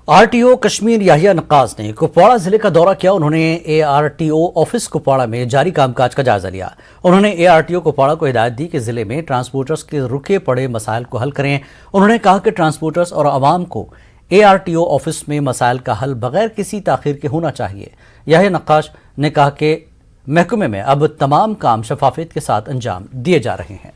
RTO Kashmir Yahya नक्काज ने कुपवाड़ा जिले का दौरा किया। उन्होंने एआरटीओ ऑफिस कुपवाड़ा में जारी कामकाज का जायजा लिया। उन्होंने एआरटीओ कुपवाड़ा को हिदायत दी कि जिले में ट्रांसपोर्टर्स के रुके पड़े मसाइल को हल करें। उन्होंने कहा कि ट्रांसपोर्टर्स और आवाम को एआरटीओ ऑफिस में मसाइल का हल बगैर किसी ताखीर के होना चाहिए। याहिया नक्काज ने कहा कि महकमे में अब तमाम काम शफाफियत के साथ अंजाम दिए जा रहे हैं।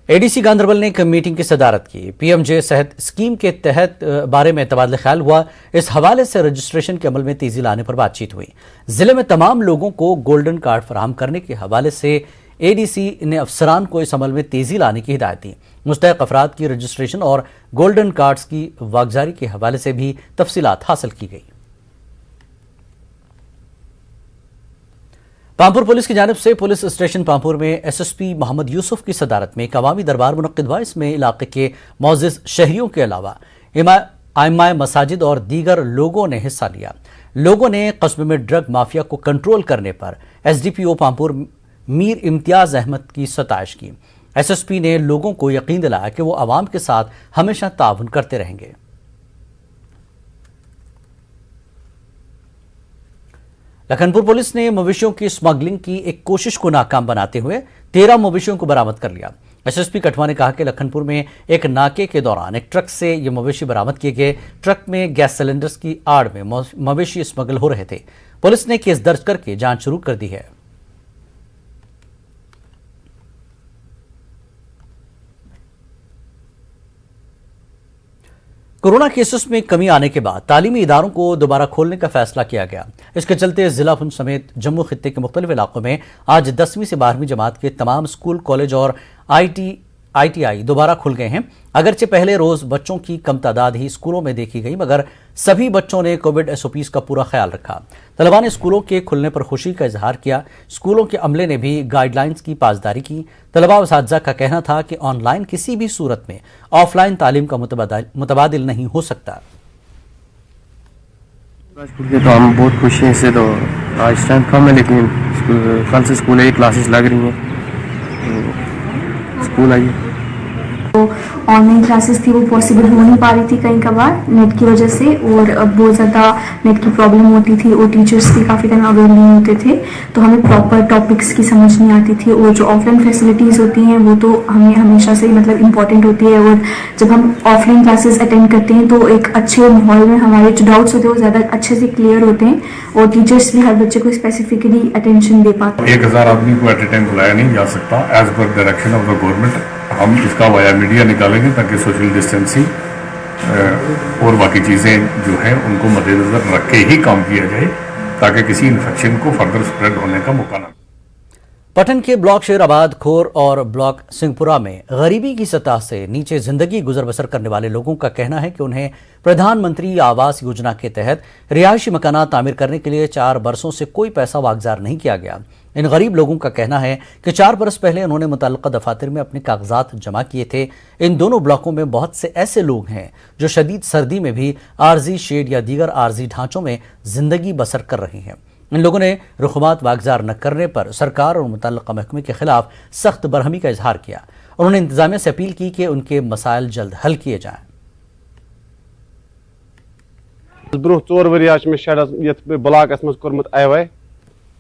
एडीसी गांधरबल ने एक मीटिंग की सदारत की। पीएमजे सेहत स्कीम के तहत बारे में तबादला ख्याल हुआ। इस हवाले से रजिस्ट्रेशन के अमल में तेजी लाने पर बातचीत हुई। जिले में तमाम लोगों को गोल्डन कार्ड फराहम करने के हवाले से एडीसी ने अफसरान को इस अमल में तेजी लाने की हिदायत दी। मुस्तहक अफराद की रजिस्ट्रेशन और गोल्डन कार्ड्स की वागजारी के हवाले से भी तफसीलात हासिल की गई। पामपुर पुलिस की जानिब से पुलिस स्टेशन पामपुर में एसएसपी मोहम्मद यूसुफ की सदारत में एक अवामी दरबार मुनक्किद हुआ। इसमें इलाके के मौजिज शहरियों के अलावा आइमाए मसाजिद और दीगर लोगों ने हिस्सा लिया। लोगों ने कस्बे में ड्रग माफिया को कंट्रोल करने पर एसडीपीओ पामपुर मीर इम्तियाज अहमद की सताइश की। एसएसपी ने लोगों को यकीन दिलाया कि वो आवाम के साथ हमेशा ताउन करते रहेंगे। लखनपुर पुलिस ने मवेशियों की स्मगलिंग की एक कोशिश को नाकाम बनाते हुए 13 मवेशियों को बरामद कर लिया। एसएसपी कठवा ने कहा कि लखनपुर में एक नाके के दौरान एक ट्रक से ये मवेशी बरामद किए गए। ट्रक में गैस सिलेंडर्स की आड़ में मवेशी स्मगल हो रहे थे। पुलिस ने केस दर्ज करके जांच शुरू कर दी है। कोरोना केसेस में कमी आने के बाद तालीमी इदारों को दोबारा खोलने का फैसला किया गया। इसके चलते जिला पुंछ समेत जम्मू खित्ते के मुख्तलिफ इलाकों में आज 10वीं से 12वीं जमात के तमाम स्कूल, कॉलेज और आईटीआई दोबारा खुल गए हैं। अगरचे पहले रोज बच्चों की कम तादाद ही स्कूलों में देखी गई, मगर सभी बच्चों ने कोविड एसओपीज का पूरा ख्याल रखा। तलबा ने स्कूलों के खुलने पर खुशी का इजहार किया। स्कूलों के अमले ने भी गाइडलाइंस की पासदारी की। तलबा व असातिज़ा का कहना था कि ऑनलाइन किसी भी सूरत में ऑफलाइन तालीम का मुतबादिल नहीं हो सकता। तो हम बहुत खुश हैं इससे। तो आज स्ट्रेंथ कम है, लेकिन कल से स्कूल है, क्लासेस लग रही हैं। स्कूल आइए। तो ऑनलाइन क्लासेस थी वो पॉसिबल हो नहीं पा रही थी कहीं कभार नेट की वजह से, और बहुत ज़्यादा नेट की प्रॉब्लम होती थी और टीचर्स भी काफ़ी टाइम अवेयर नहीं होते थे, तो हमें प्रॉपर टॉपिक्स की समझ नहीं आती थी। और जो ऑफलाइन फैसिलिटीज़ होती हैं वो तो हमें हमेशा से मतलब इम्पॉर्टेंट होती है, और जब हम ऑफलाइन क्लासेस अटेंड करते हैं तो एक अच्छे माहौल में हमारे जो डाउट्स होते हैं वो ज़्यादा अच्छे से क्लियर होते हैं और टीचर्स भी हर बच्चे को स्पेसिफिकली अटेंशन दे पाते हैं। 1000 आदमी को एट ए टाइम बुलाया नहीं जा सकता। As per direction of the government हम इसका वाया मीडिया निकालेंगे ताकि सोशल डिस्टेंसिंग और बाकी चीज़ें जो हैं उनको मद्देनजर रख के ही काम किया जाए, ताकि किसी इन्फेक्शन को फर्दर स्प्रेड होने का मौका न। पटन के ब्लॉक शेराबाद, खोर और ब्लॉक सिंहपुरा में गरीबी की सतह से नीचे जिंदगी गुजर बसर करने वाले लोगों का कहना है कि उन्हें प्रधानमंत्री आवास योजना के तहत रिहायशी मकानात तामीर करने के लिए 4 बरसों से कोई पैसा वागजार नहीं किया गया। इन गरीब लोगों का कहना है कि 4 बरस पहले उन्होंने मुतल्लिका दफातर में अपने कागजात जमा किए थे। इन दोनों ब्लॉकों में बहुत से ऐसे लोग हैं जो शदीद सर्दी में भी आर्जी शेड या दीगर आर्जी ढांचों में जिंदगी बसर कर रहे हैं। इन लोगों ने रुखमात वागजार न करने पर सरकार और मुतल्लिका महकमे के खिलाफ सख्त बरहमी का इजहार किया। उन्होंने इंतजामिया से अपील की कि उनके मसाइल जल्द हल किए जाएं। ब्रोह 4 वरी मे शेडस ब्लॉकस मज कोर्मुत आईवाई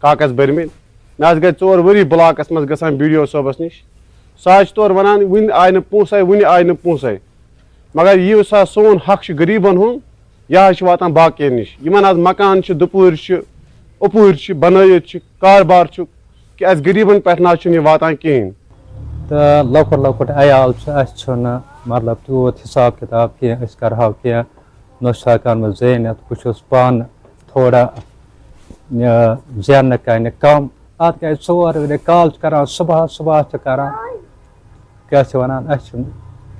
कागज भरमित मे गई 4 वरी ब्लॉकस मज गसान बीडीओ सोबस निश सह तौर वनान वन आय न पोंसै वन आय न पोंसै, मगर यह सोन हक गरीबन हुन यह वातान बाकियन निश। यमन आज मकान दुपूर उपूर बनत कारबार कि अस गरीबन पे ना वातान कहें। तो लकुट लकुट अयाल मतलब तूत हिसाब किताब कह करो कह नुकान ज़ेनित बहुत पान थोड़ा जेन कह कम अत गई 4 कॉल कर सुबह सुबह कर क्या वन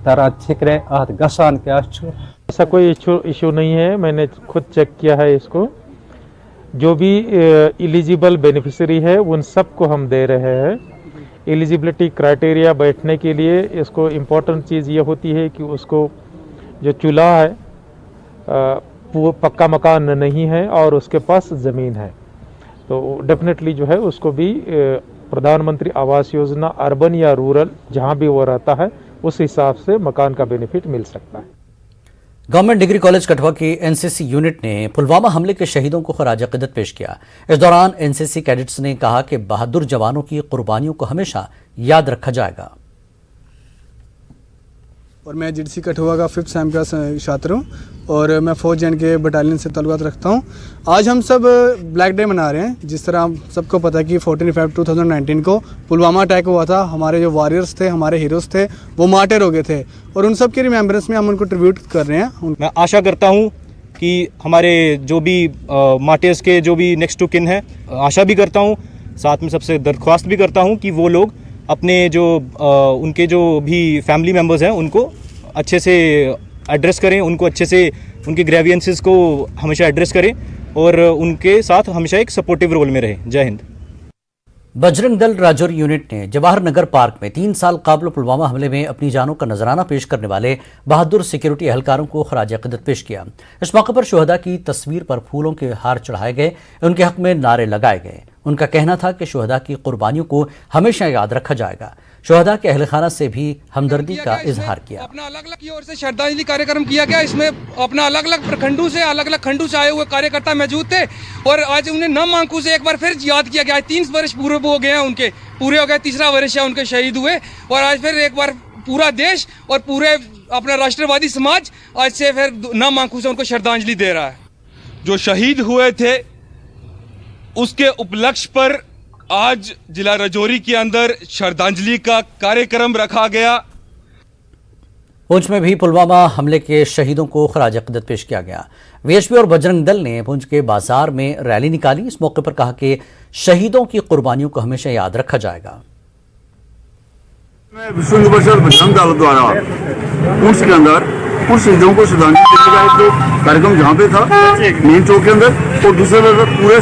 तरह फिक्रे अत गसान क्या। ऐसा कोई इशू नहीं है, मैंने खुद चेक किया है इसको। जो भी एलिजिबल बेनिफिशियरी है उन सबको हम दे रहे हैं। एलिजिबिलिटी क्राइटेरिया बैठने के लिए इसको इम्पोर्टेंट चीज़ ये होती है कि उसको जो चूल्हा है पक्का मकान नहीं है और उसके पास ज़मीन है, तो डेफिनेटली जो है उसको भी प्रधानमंत्री आवास योजना अर्बन या रूरल जहाँ भी वो रहता है उस हिसाब से मकान का बेनिफिट मिल सकता है। गवर्नमेंट डिग्री कॉलेज कठुआ की एनसीसी यूनिट ने पुलवामा हमले के शहीदों को खराज अकीदत पेश किया। इस दौरान एनसीसी कैडेट्स ने कहा कि बहादुर जवानों की कुर्बानियों को हमेशा याद रखा जाएगा। और मैं जीडीसी कठुआ का 5th सेम का छात्र हूँ और मैं फौज जैन के बटालियन से ताल्लुकात रखता हूँ। आज हम सब ब्लैक डे मना रहे हैं। जिस तरह हम सबको पता है कि 14 फेब 2019 को पुलवामा अटैक हुआ था, हमारे जो वॉरियर्स थे, हमारे हीरोज़ थे, वो मार्टर हो गए थे और उन सब की रिमेम्बरेंस में हम उनको ट्रिब्यूट कर रहे हैं। मैं आशा करता हूँ कि हमारे जो भी मार्टर्स के जो भी नेक्स्ट टू किन है, आशा भी करता हूँ, साथ में सबसे दरख्वास्त भी करता हूँ कि वो लोग अपने जो उनके जो भी फैमिली मेम्बर्स हैं उनको अच्छे से एड्रेस करें, उनको अच्छे से उनके ग्रेवियंसेस को हमेशा एड्रेस करें और उनके साथ हमेशा एक सपोर्टिव रोल में रहें। जय हिंद। बजरंग दल राजौरी यूनिट ने जवाहर नगर पार्क में 3 साल काबिल पुलवामा हमले में अपनी जानों का नजराना पेश करने वाले बहादुर सिक्योरिटी एहलकारों को खराज अकीदत पेश किया। इस मौके पर शोहदा की तस्वीर पर फूलों के हार चढ़ाए गए, उनके हक में नारे लगाए गए। उनका कहना था कि शोहदा की कुर्बानियों को हमेशा याद रखा जाएगा। शोहदा के अहल खाना से भी हमदर्दी का इजहार किया। अपना अलग अलग की ओर से श्रद्धांजलि कार्यक्रम किया गया। इसमें अपना अलग अलग प्रखंडों से, अलग अलग खंडों से आए हुए कार्यकर्ता मौजूद थे और आज उन्हें नम आंखों से एक बार फिर याद किया गया। 3 वर्ष पूरे हो गए हैं, उनके पूरे हो गए, 3रा वर्ष है उनके शहीद हुए और आज फिर एक बार पूरा देश और पूरे अपना राष्ट्रवादी समाज आज से फिर नम आंखों से उनको श्रद्धांजलि दे रहा है। जो शहीद हुए थे उसके उपलक्ष्य पर आज जिला राजौरी के अंदर श्रद्धांजलि का कार्यक्रम रखा गया। पुंछ में भी पुलवामा हमले के शहीदों को खराज अकीदत पेश किया गया। वीएचपी और बजरंग दल ने पुंछ के बाजार में रैली निकाली। इस मौके पर कहा कि शहीदों की कुर्बानियों को हमेशा याद रखा जाएगा। विश्व हिंदू परिषद बजरंग दल द्वारा पुंछ के अंदर उन शहीदों को श्रद्धांजलि देने का एक जो कार्यक्रम जहाँ पे था मेन चौक के अंदर, और दूसरे तरफ पूरे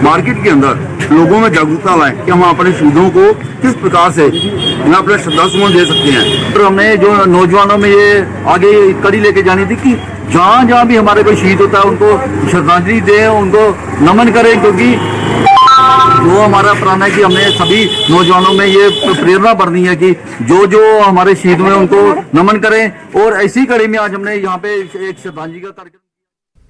मार्केट के अंदर लोगों में जागरूकता लाएं कि हम अपने शहीदों को किस प्रकार से इन्हें अपने श्रद्धासुमन दे सकते हैं। और हमें जो नौजवानों में ये आगे कड़ी लेके जानी थी कि जहाँ जहाँ भी हमारे कोई शहीद होता है उनको श्रद्धांजलि दें, उनको नमन करें, क्योंकि वो हमारा प्राण है कि हमें सभी नौजवानों में ये प्रेरणा बढ़नी है कि जो जो हमारे शहीद हुए उनको नमन करें। और ऐसी कड़ी में आज हमने यहाँ पे एक श्रद्धांजलि का कार्यक्रम।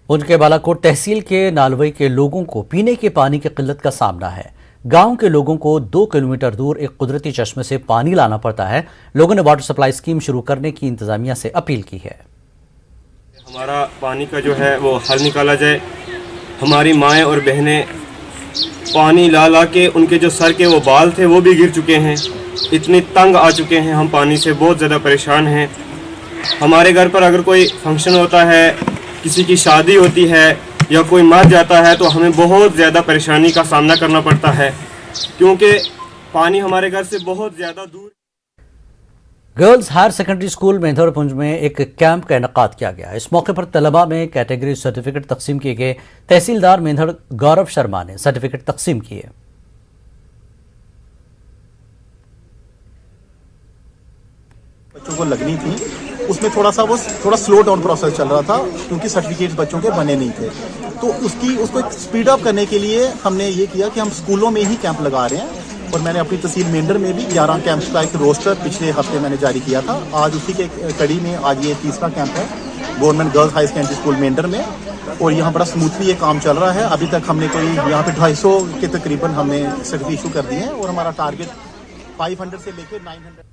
उनके बालाकोट तहसील के नालवई के लोगों को पीने के पानी की किल्लत का सामना है। गांव के लोगों को 2 किलोमीटर दूर एक कुदरती चश्मे से पानी लाना पड़ता है। लोगों ने वाटर सप्लाई स्कीम शुरू करने की इंतजामिया से अपील की है। हमारा पानी का जो है वो हल निकाला जाए। हमारी माएँ और बहनें पानी ला ला के उनके जो सर के वो बाल थे वो भी गिर चुके हैं। इतने तंग आ चुके हैं हम, पानी से बहुत ज़्यादा परेशान हैं। हमारे घर पर अगर कोई फंक्शन होता है, किसी की शादी होती है या कोई मर जाता है तो हमें बहुत ज़्यादा परेशानी का सामना करना पड़ता है, क्योंकि पानी हमारे घर से बहुत ज़्यादा दूर। गर्ल्स हायर सेकेंडरी स्कूल मेंढरपुंज में एक कैंप का इनेकाद किया गया। इस मौके पर तलबा में कैटेगरी सर्टिफिकेट तकसीम किए गए। तहसीलदार मेंढर गौरव शर्मा ने सर्टिफिकेट तकसीम किए। बच्चों को लगनी थी, उसमें थोड़ा स्लो डाउन प्रोसेस चल रहा था क्योंकि सर्टिफिकेट बच्चों के बने नहीं थे। तो उसको स्पीड अप करने के लिए हमने ये किया कि हम स्कूलों में ही कैंप लगा रहे हैं। और मैंने अपनी तहसील मेंढर में भी 11 कैंप्स का एक रोस्टर पिछले हफ्ते मैंने जारी किया था। आज उसी के कड़ी में आज ये 3रा कैंप है government girls high secondary school Mendhar में, और यहाँ बड़ा स्मूथली ये काम चल रहा है। अभी तक हमने कोई यहाँ पे 250 के तकरीबन हमने सर्टिफिकेट इशू कर दिए हैं और हमारा टारगेट 500 से लेकर 900।